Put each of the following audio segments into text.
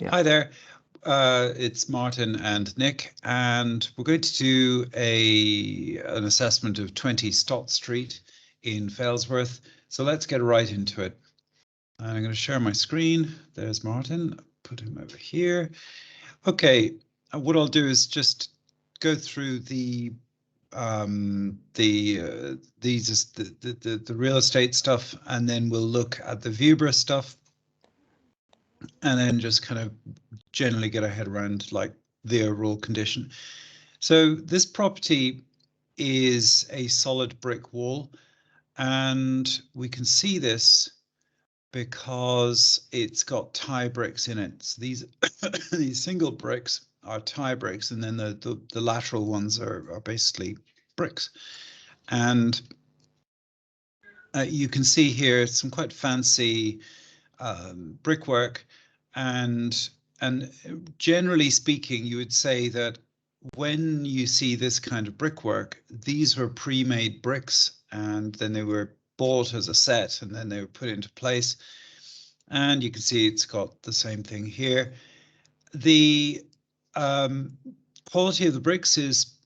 Yeah. Hi there. It's Martin and Nick, and we're going to do an assessment of 20 Stott Street in Failsworth. So let's get right into it. And I'm going to share my screen. There's Martin. Put him over here. Okay. What I'll do is just go through the real estate stuff, and then we'll look at the Vubra stuff, and then just kind of generally get our head around like the overall condition. So this property is a solid brick wall, and we can see this because it's got tie bricks in it. So these these single bricks are tie bricks, and then the lateral ones are basically bricks. And you can see here some quite fancy brickwork, and generally speaking, you would say that when you see this kind of brickwork, these were pre-made bricks, and then they were bought as a set, and then they were put into place. And you can see it's got the same thing here. The quality of the bricks is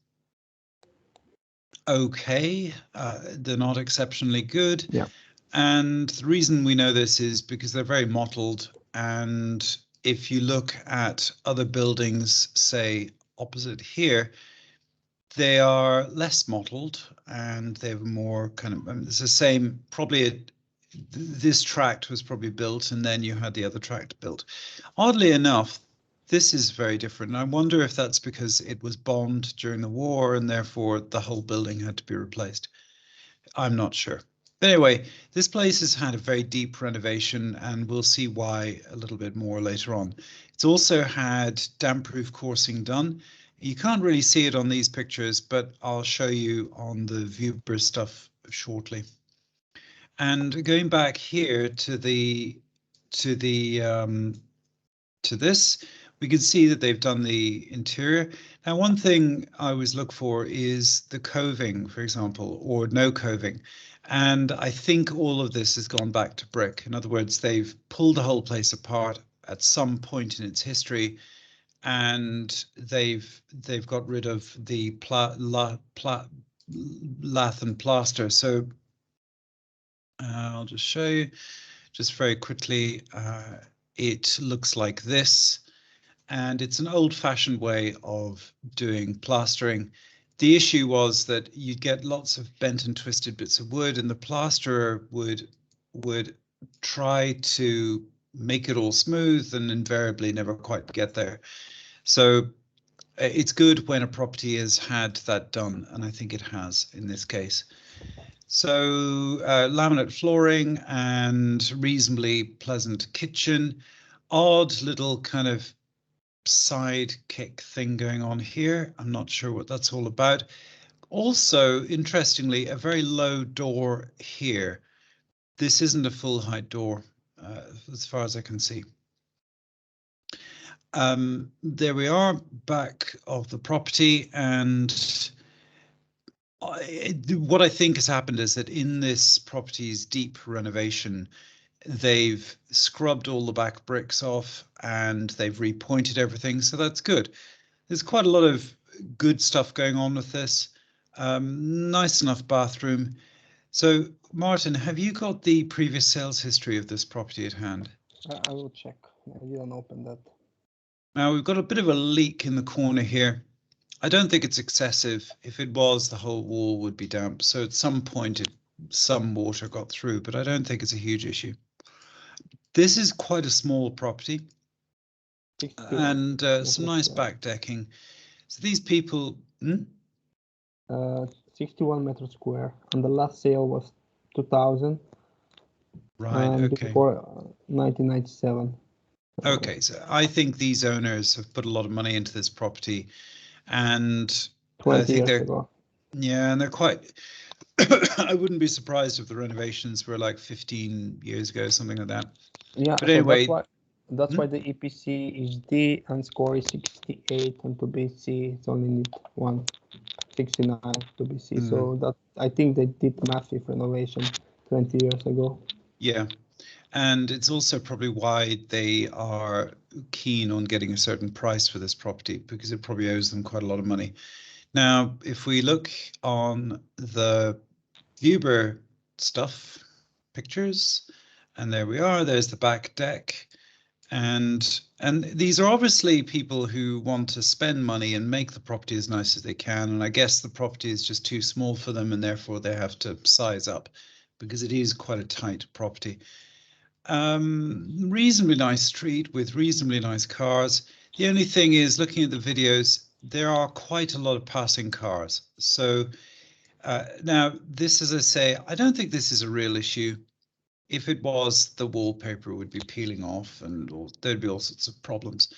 okay. They're not exceptionally good. Yeah. And the reason we know this is because they're very mottled. And if you look at other buildings, say opposite here, they are less mottled and they have more kind of, it's the same, probably this tract was probably built and then you had the other tract built. Oddly enough, this is very different. And I wonder if that's because it was bombed during the war and therefore the whole building had to be replaced. I'm not sure. But anyway, this place has had a very deep renovation, and we'll see why a little bit more later on. It's also had damp-proof coursing done. You can't really see it on these pictures, but I'll show you on the Vubra stuff shortly. And going back here to this, we can see that they've done the interior. Now, one thing I always look for is the coving, for example, or no coving. And I think all of this has gone back to brick. In other words, they've pulled the whole place apart at some point in its history, and they've got rid of the lath and plaster. So I'll just show you just very quickly. It looks like this, and it's an old-fashioned way of doing plastering. The issue was that you'd get lots of bent and twisted bits of wood, and the plasterer would try to make it all smooth and invariably never quite get there. So it's good when a property has had that done, and I think it has in this case. So laminate flooring and reasonably pleasant kitchen. Odd little kind of sidekick thing going on here. I'm not sure what that's all about. Also, interestingly, a very low door here. This isn't a full height door, as far as I can see. There we are, back of the property, and what I think has happened is that in this property's deep renovation, they've scrubbed all the back bricks off and they've repointed everything, so that's good. There's quite a lot of good stuff going on with this. Nice enough bathroom. So, Martin, have you got the previous sales history of this property at hand? I will check. I didn't open that. Now, we've got a bit of a leak in the corner here. I don't think it's excessive. If it was, the whole wall would be damp. So at some point, some water got through, but I don't think it's a huge issue. This is quite a small property, and some nice back decking. So these people, 61 meters square, and the last sale was 2000. Right. Okay. Before 1997. Okay, so I think these owners have put a lot of money into this property, and 20 I think years ago. Yeah, and they're quite. I wouldn't be surprised if the renovations were like 15 years ago, something like that. Yeah, but anyway, that's why the EPC is D and score is 68, and to be C it's only need 169 to be C. So that I think they did massive renovation 20 years ago. Yeah, and it's also probably why they are keen on getting a certain price for this property because it probably owes them quite a lot of money. Now, if we look on the Viewer stuff, pictures, and there we are, there's the back deck. And these are obviously people who want to spend money and make the property as nice as they can. And I guess the property is just too small for them and therefore they have to size up because it is quite a tight property. Reasonably nice street with reasonably nice cars. The only thing is, looking at the videos, there are quite a lot of passing cars. So now this, as I say, I don't think this is a real issue. If it was, the wallpaper would be peeling off and there'd be all sorts of problems.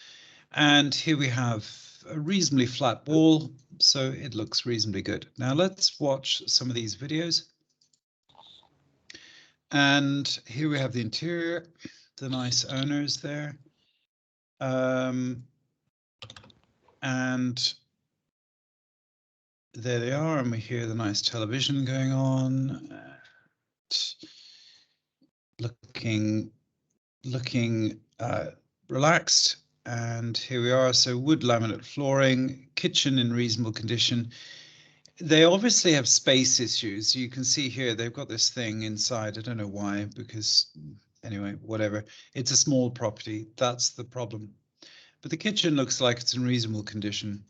And here we have a reasonably flat wall, so it looks reasonably good. Now let's watch some of these videos. And here we have the interior, the nice owners there. And there they are, and we hear the nice television going on. Looking relaxed, and here we are. So wood laminate flooring, kitchen in reasonable condition. They obviously have space issues. You can see here they've got this thing inside. I don't know why, because anyway, whatever. It's a small property. That's the problem. But the kitchen looks like it's in reasonable condition.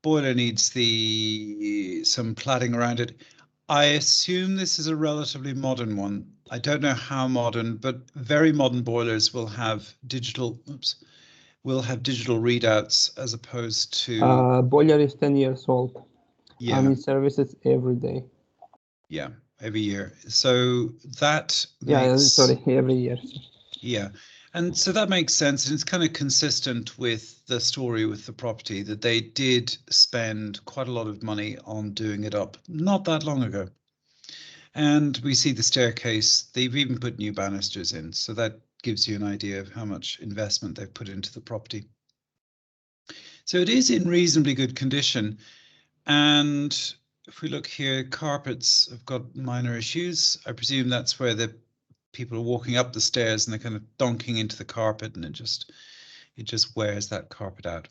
Boiler needs some cladding around it. I assume this is a relatively modern one. I don't know how modern, but very modern boilers will have digital readouts as opposed to boiler is 10 years old. Yeah. And it services every day. Yeah, every year. So that every year. Yeah. And so that makes sense, and it's kind of consistent with the story with the property that they did spend quite a lot of money on doing it up not that long ago. And we see the staircase. They've even put new banisters in, so that gives you an idea of how much investment they've put into the property. So it is in reasonably good condition. And if we look here, carpets have got minor issues. I presume that's where the people are walking up the stairs and they're kind of donking into the carpet, and it just wears that carpet out.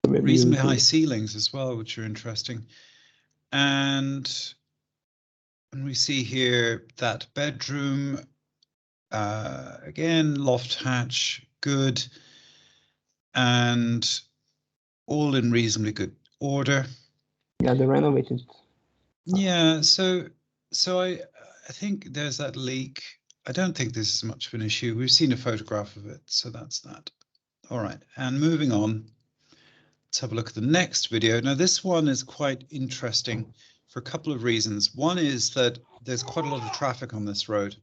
Reasonably high ceilings as well, which are interesting. And we see here that bedroom, again, loft hatch, good, and all in reasonably good order. Yeah, they renovated. Yeah, so I think there's that leak. I don't think this is much of an issue. We've seen a photograph of it, so that's that. All right, and moving on, let's have a look at the next video. Now, this one is quite interesting for a couple of reasons. One is that there's quite a lot of traffic on this road.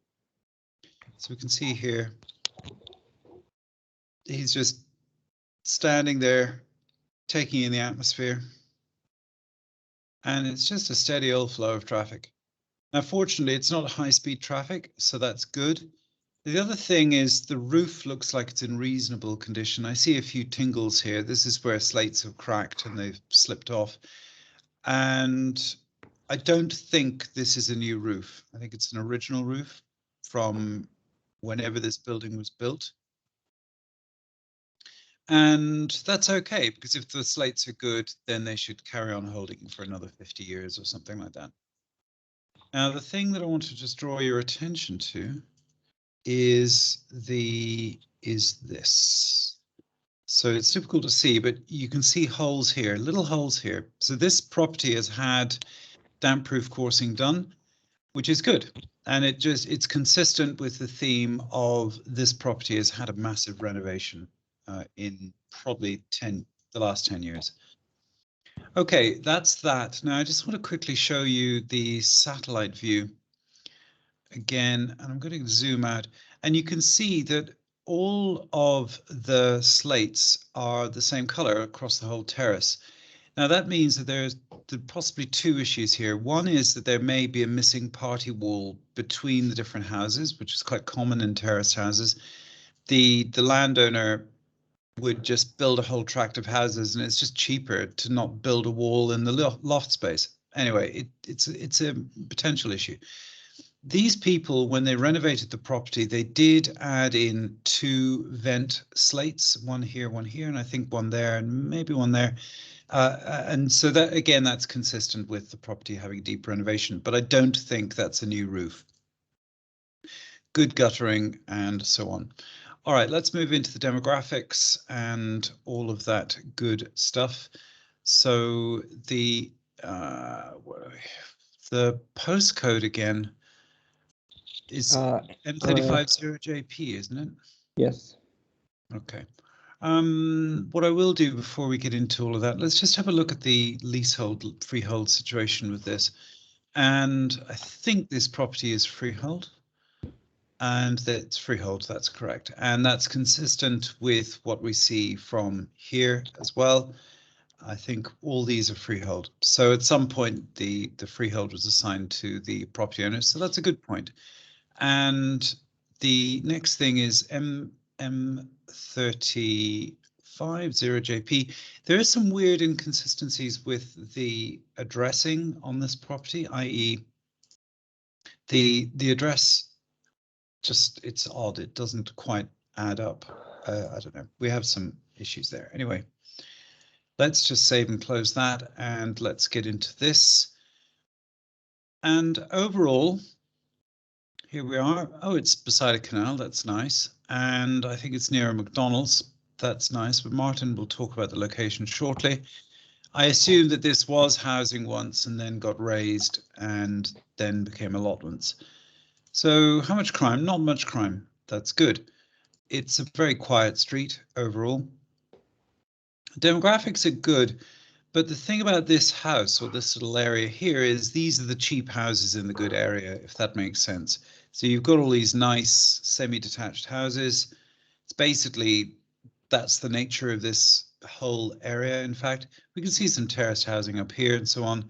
So we can see here, he's just standing there, taking in the atmosphere. And it's just a steady old flow of traffic. Now, fortunately, it's not high-speed traffic, so that's good. The other thing is the roof looks like it's in reasonable condition. I see a few tingles here. This is where slates have cracked and they've slipped off. And I don't think this is a new roof. I think it's an original roof from whenever this building was built. And that's okay, because if the slates are good, then they should carry on holding for another 50 years or something like that. Now, the thing that I want to just draw your attention to is this. So it's difficult to see, but you can see holes here, little holes here. So this property has had damp-proof coursing done, which is good. And it's consistent with the theme of this property has had a massive renovation in probably the last 10 years. Okay, that's that. Now I just want to quickly show you the satellite view again, and I'm going to zoom out, and you can see that all of the slates are the same color across the whole terrace. Now that means that there's possibly two issues here. One is that there may be a missing party wall between the different houses, which is quite common in terraced houses. The landowner would just build a whole tract of houses, and it's just cheaper to not build a wall in the loft space. Anyway, it's a potential issue. these people, when they renovated the property, they did add in 2 vent slates, one here, and I think one there, and maybe one there. And so that, again, that's consistent with the property having deep renovation, but I don't think that's a new roof. Good guttering and so on. All right, let's move into the demographics and all of that good stuff. So the postcode again is N350JP, isn't it? Yes. Okay. What I will do before we get into all of that, let's just have a look at the leasehold freehold situation with this. And I think this property is freehold. And that's freehold, that's correct. And that's consistent with what we see from here as well. I think all these are freehold. So at some point, the freehold was assigned to the property owners. So that's a good point. And the next thing is M350JP. There are some weird inconsistencies with the addressing on this property, i.e. the address, just, it's odd. It doesn't quite add up. I don't know. We have some issues there. Anyway, let's just save and close that, and let's get into this. And overall, here we are. Oh, it's beside a canal. That's nice. And I think it's near a McDonald's. That's nice. But Martin will talk about the location shortly. I assume that this was housing once and then got raised and then became allotments. So how much crime? Not much crime. That's good. It's a very quiet street overall. Demographics are good, but the thing about this house or this little area here is these are the cheap houses in the good area, if that makes sense. So you've got all these nice semi-detached houses. It's basically, that's the nature of this whole area. In fact, we can see some terraced housing up here and so on.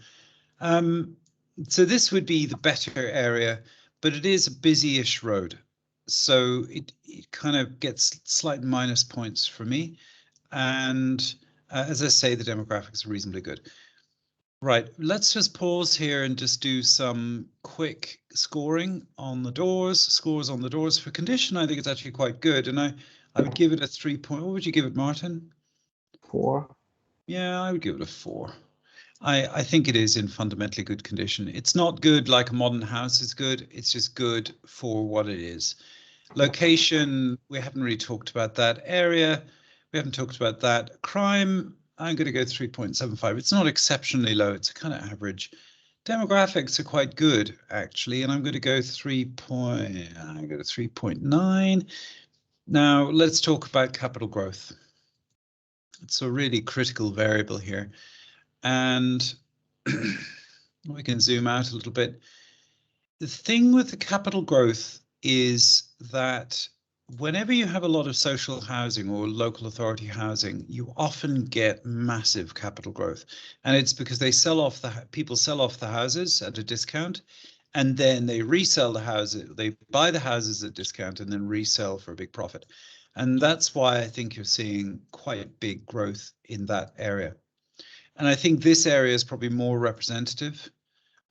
So this would be the better area, but it is a busy-ish road. So it kind of gets slight minus points for me. And as I say, the demographics are reasonably good. Right, let's just pause here and just do some quick scoring on the doors. Scores on the doors for condition, I think it's actually quite good. And I would give it a 3 point. What would you give it, Martin? 4. Yeah, I would give it a 4. I think it is in fundamentally good condition. It's not good like a modern house is good. It's just good for what it is. Location, we haven't really talked about that. Area, we haven't talked about that. Crime, I'm going to go 3.75. It's not exceptionally low. It's kind of average. Demographics are quite good, actually, and I'm going to go 3.9. Now, let's talk about capital growth. It's a really critical variable here. And we can zoom out a little bit. The thing with the capital growth is that whenever you have a lot of social housing or local authority housing, you often get massive capital growth. And it's because they people sell off the houses at a discount, and then they resell the houses. They buy the houses at discount and then resell for a big profit. And that's why I think you're seeing quite big growth in that area. And I think this area is probably more representative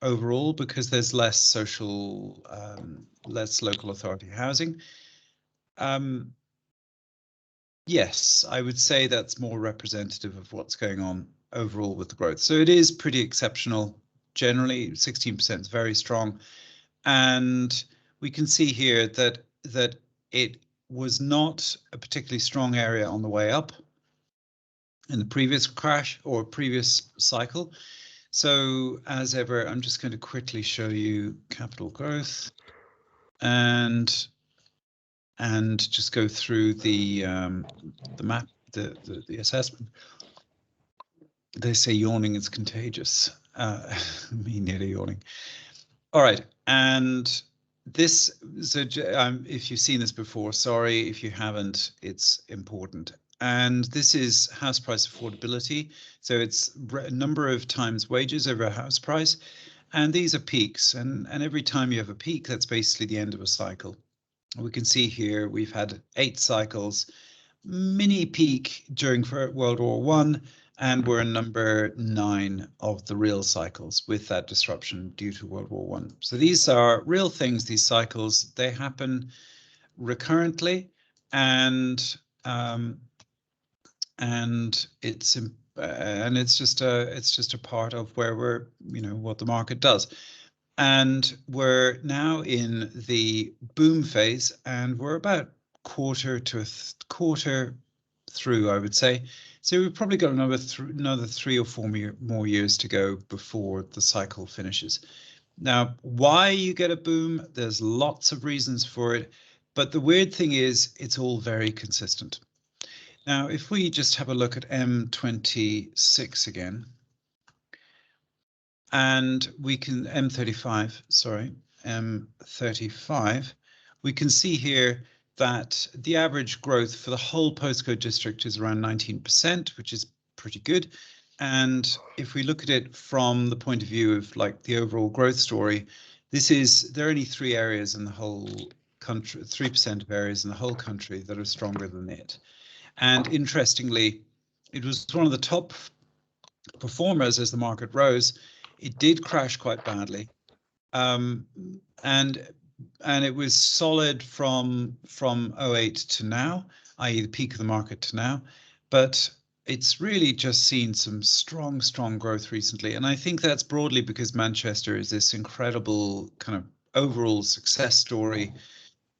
overall because there's less social, less local authority housing. Yes, I would say that's more representative of what's going on overall with the growth. So it is pretty exceptional. Generally, 16% is very strong. And we can see here that it was not a particularly strong area on the way up in the previous crash or previous cycle. So as ever, I'm just going to quickly show you capital growth and just go through the map, the assessment. They say yawning is contagious. Me nearly yawning. All right, and this, so if you've seen this before, sorry. If you haven't, it's important. And this is house price affordability. So it's a number of times wages over a house price. And these are peaks. And every time you have a peak, that's basically the end of a cycle. We can see here we've had 8 cycles, mini peak during World War I, and we're number 9 of the real cycles with that disruption due to World War I. So these are real things, these cycles, they happen recurrently, and it's just a part of where we're, what the market does. And we're now in the boom phase, and we're about quarter through, I would say. So we've probably got another 3 or 4 more years to go before the cycle finishes. Now, why you get a boom, there's lots of reasons for it, but the weird thing is it's all very consistent. Now, if we just have a look at M26 again, and we can, M35, sorry, M35, we can see here that the average growth for the whole postcode district is around 19%, which is pretty good. And if we look at it from the point of view of like the overall growth story, there are only 3 areas in the whole country, 3% of areas in the whole country that are stronger than it. And interestingly, it was one of the top performers as the market rose. It did crash quite badly, and it was solid from 08 to now, i.e. the peak of the market to now, but it's really just seen some strong growth recently. And I think that's broadly because Manchester is this incredible kind of overall success story.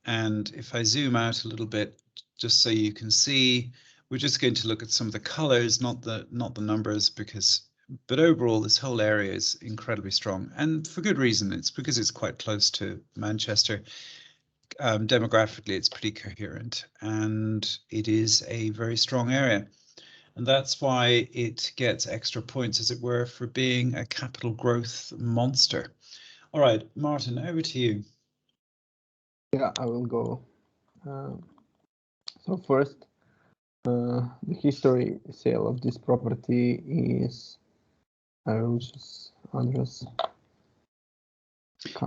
And if I zoom out a little bit, just so you can see, we're just going to look at some of the colors, not the numbers, but overall this whole area is incredibly strong, and for good reason. It's because it's quite close to Manchester. Demographically, it's pretty coherent, and it is a very strong area. And that's why it gets extra points, as it were, for being a capital growth monster. All right, Martin, over to you. Yeah, I will go. So first, the history sale of this property is, I will just address.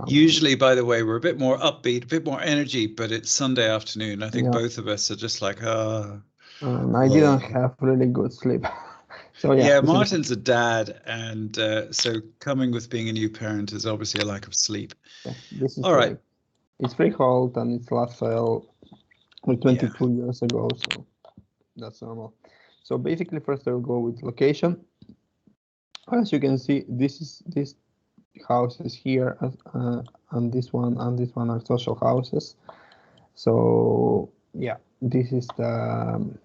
Usually, by the way, we're a bit more upbeat, a bit more energy, but it's Sunday afternoon. I think both of us are just like, I didn't have really good sleep. So yeah, Martin's a dad, and so coming with being a new parent is obviously a lack of sleep. Yeah, this is all right. It's freehold, and it's last sale like 22 years ago, so that's normal. So basically, first I'll go with location. As you can see, this houses here, and this one are social houses. So yeah, this is the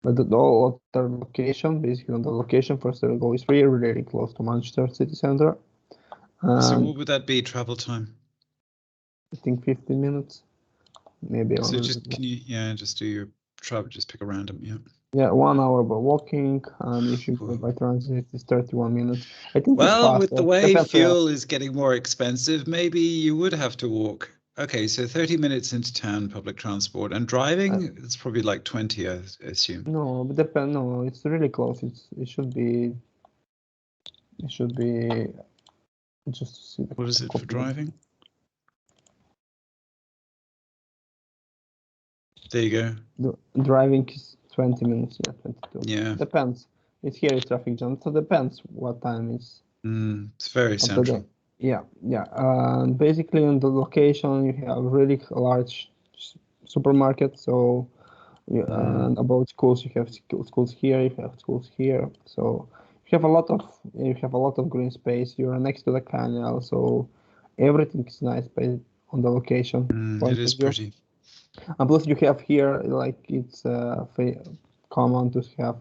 other location. Basically, on the location, first I'll go is really close to Manchester city center. So what would that be travel time? I think 15 minutes, maybe. So can you just do your travel, just pick a random, Yeah, 1 hour by walking, and if you go by transit, it's 31 minutes. I think. Well, with the way fuel is getting more expensive, maybe you would have to walk. Okay, so 30 minutes into town, public transport, and driving, it's probably like 20, I assume. No, but depend. No, it's really close. It should be. Just to see. What is it for driving? There you go. The driving is 20 minutes. Yeah, 22. Yeah. Depends. It's here. It's traffic jam. So depends what time is. It's very central. Yeah. Basically, on the location, you have really large supermarket. So, and about schools, you have schools here. You have schools here. So you have a lot of green space. You are next to the canal, so everything is nice based on the location. It is pretty. And plus, you have here, like, it's common to have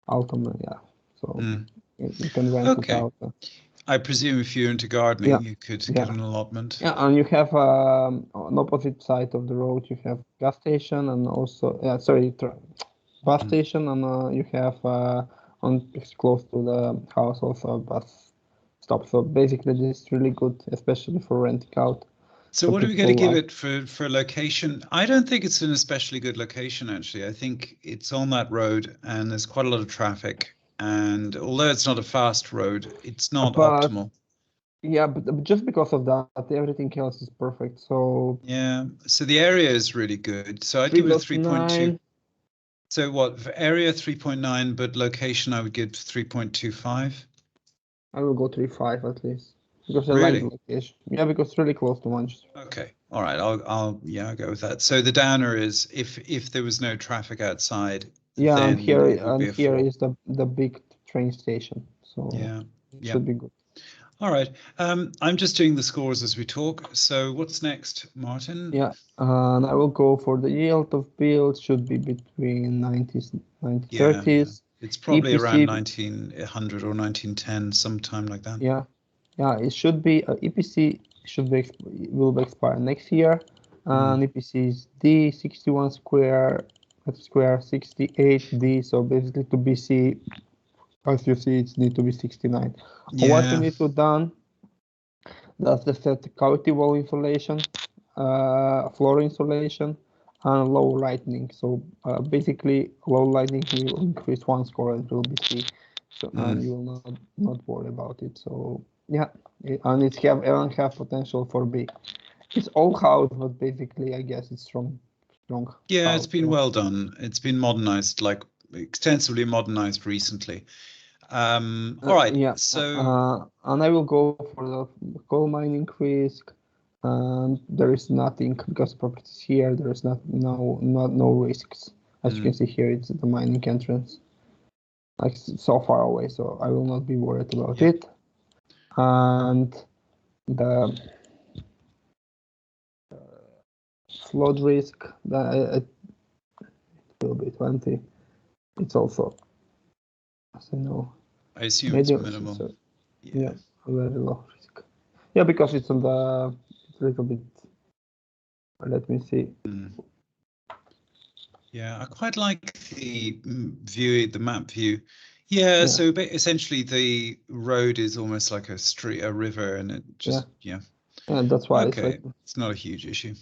autumn. Yeah, so you can rent it out. I presume if you're into gardening, you could get an allotment. Yeah, and you have on opposite side of the road, you have gas station, and also bus station, and you have it's close to the house also a bus stop. So basically, this is really good, especially for renting out. So what are we going to give it for location? I don't think it's an especially good location, actually. I think it's on that road, and there's quite a lot of traffic. And although it's not a fast road, it's not optimal. Yeah, but just because of that, everything else is perfect. So yeah, so the area is really good. So I'd give it a 3.2. So what, for area 3.9, but location I would give 3.25. I will go 3.5 at least because I Really? like the location. Yeah, because it's really close to Manchester. Okay, all right. I'll go with that. So the downer is if there was no traffic outside, Yeah, then and here it would be a 4. is the big train station, so Yeah, it should be good. All right. I'm just doing the scores as we talk. So what's next, Martin? Yeah, and I will go for the yield of build should be between 90s, 30s. It's probably EPC, around 1900 or 1910, sometime like that. Yeah, it should be EPC should be will be expired next year, and EPC is D61 square 68D. So basically to BC, as you see, it needs to be 69. What you need to done, that's the verticality wall insulation, floor insulation, and low lightning. So basically, low lightning will increase one score and it will be C. So and you will not worry about it. So yeah, and it's have potential for B. It's old house, but basically, I guess it's strong. Yeah, house, it's been well done. It's been modernized, like extensively modernized recently. All right. Yeah. So and I will go for the coal mining risk. And there is nothing because properties here. There is no risks. As you can see here, it's the mining entrance, like so far away. So I will not be worried about it. And the flood risk, it will be 20. It's also, as I know, I assume it's minimal. So, yeah, very low risk. Yeah, because it's on the it's a little bit. Let me see. Yeah, I quite like the view, the map view. Yeah, so essentially the road is almost like a street, a river, and it just And that's why it's not a huge issue.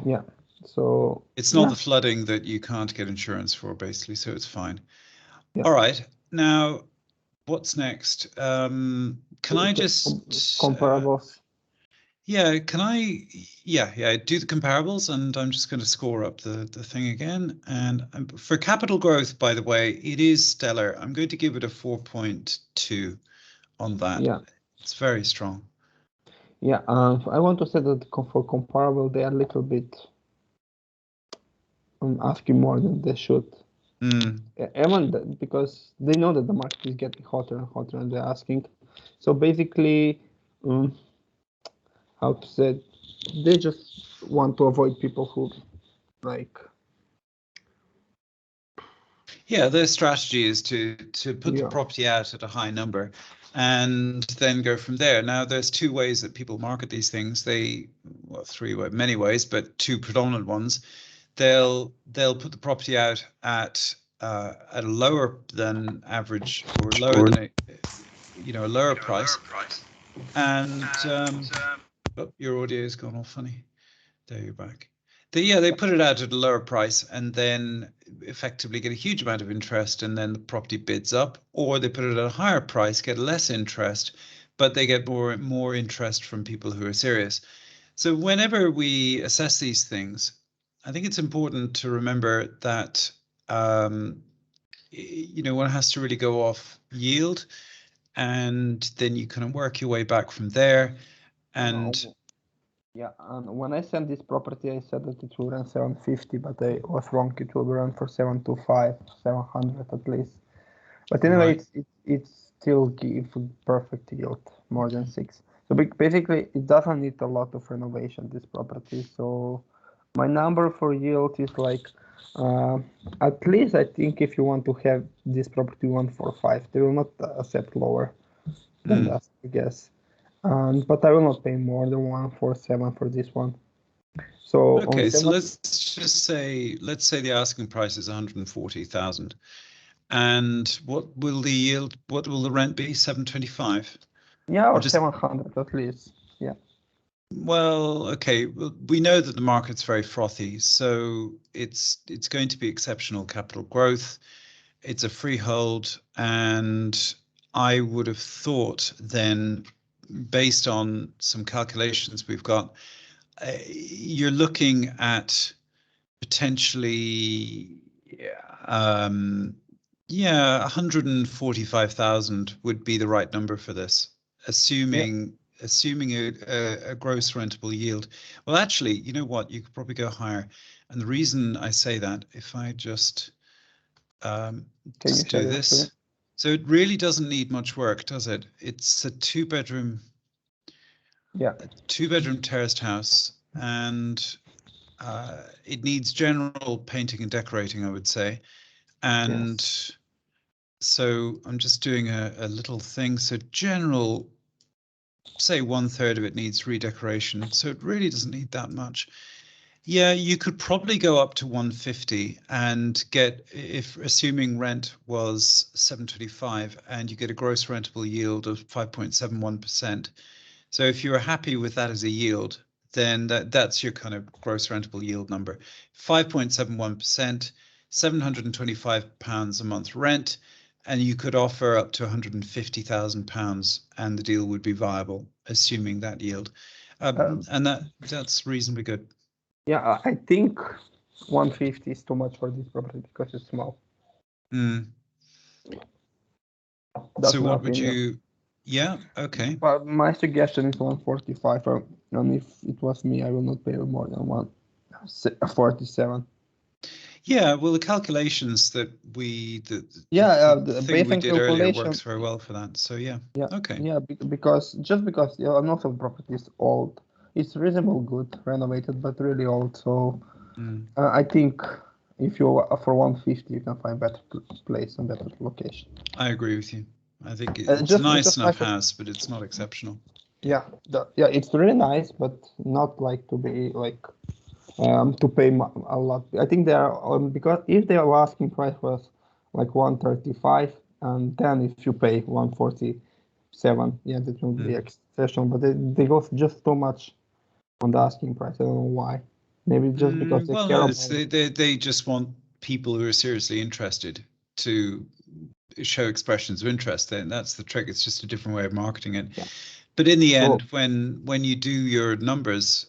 Yeah. So it's not the flooding that you can't get insurance for, basically, so it's fine. All right, now what's next? Can I just comparables? Can I? Do the comparables, and I'm just going to score up the thing again. And for capital growth, by the way, it is stellar. I'm going to give it a 4.2 on that. Yeah, it's very strong. Yeah, I want to say that for comparable, they are a little bit asking more than they should. Even because they know that the market is getting hotter and hotter, and they're asking. So basically, how to say, they just want to avoid people who like. Yeah, their strategy is to put the property out at a high number and then go from there. Now, there's two ways that people market these things. Many ways, but two predominant ones. They'll put the property out at a lower than average or lower than a lower price. And your audio has gone all funny. There, you're back. They put it out at a lower price and then effectively get a huge amount of interest, and then the property bids up, or they put it at a higher price, get less interest, but they get more interest from people who are serious. So whenever we assess these things, I think it's important to remember that one has to really go off yield, and then you kind of work your way back from there. And yeah, and when I sent this property, I said that it will run 750, but I was wrong. It will run for 725, 700 at least. But anyway, it still gives perfect yield, more than 6. So basically, it doesn't need a lot of renovation, this property. So my number for yield is like, at least I think if you want to have this property 145, they will not accept lower than that, I guess. But I will not pay more than 147 for this one. So okay, so let's say the asking price is 140,000, and what will the rent be? 725? Yeah, or 700 at least. Yeah. Well, okay, we know that the market's very frothy, so it's going to be exceptional capital growth. It's a freehold, and I would have thought then, based on some calculations we've got, you're looking at potentially Yeah, 145,000 would be the right number for this, assuming a gross rentable yield. Well, actually, you know what? You could probably go higher. And the reason I say that, if I just do this, so it really doesn't need much work, does it? It's a two-bedroom terraced house, and it needs general painting and decorating, I would say. And so I'm just doing a little thing. So general, say 1/3 of it needs redecoration. So it really doesn't need that much. Yeah, you could probably go up to 150 and get, if assuming rent was 725 and you get a gross rentable yield of 5.71%. So if you're happy with that as a yield, then that's your kind of gross rentable yield number. 5.71%, £725 a month rent, and you could offer up to £150,000 and the deal would be viable, assuming that yield. And that's reasonably good. Yeah, I think 150 is too much for this property because it's small. So what would you? Yeah, okay. But my suggestion is 145, and if it was me, I will not pay more than 147. Yeah, well, the calculations that the thing we did earlier works very well for that. So yeah, okay. Yeah, because most of the property is old. It's reasonably good, renovated, but really old. So I think if you for 150, you can find better place and better location. I agree with you. I think it's a nice enough house, but it's not exceptional. Yeah, it's really nice, but not like to be like to pay a lot. I think they are because if their asking price was like 135, and then if you pay 147, yeah, that will be exceptional. But they go just too much on the asking price. I don't know why. Maybe just because they care about they just want people who are seriously interested to show expressions of interest. Then that's the trick. It's just a different way of marketing it. Yeah. But in the end, when you do your numbers,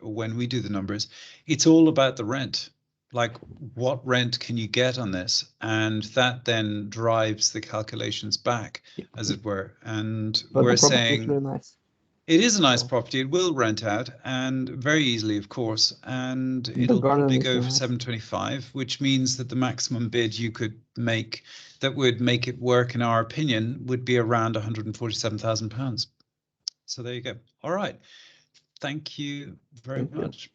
when we do the numbers, it's all about the rent. Like, what rent can you get on this? And that then drives the calculations back, as it were. And we're saying really nice. It is a nice property. It will rent out, and very easily, of course. And it'll probably go for 725, which means that the maximum bid you could make that would make it work, in our opinion, would be around £147,000. So there you go. All right. Thank you very much.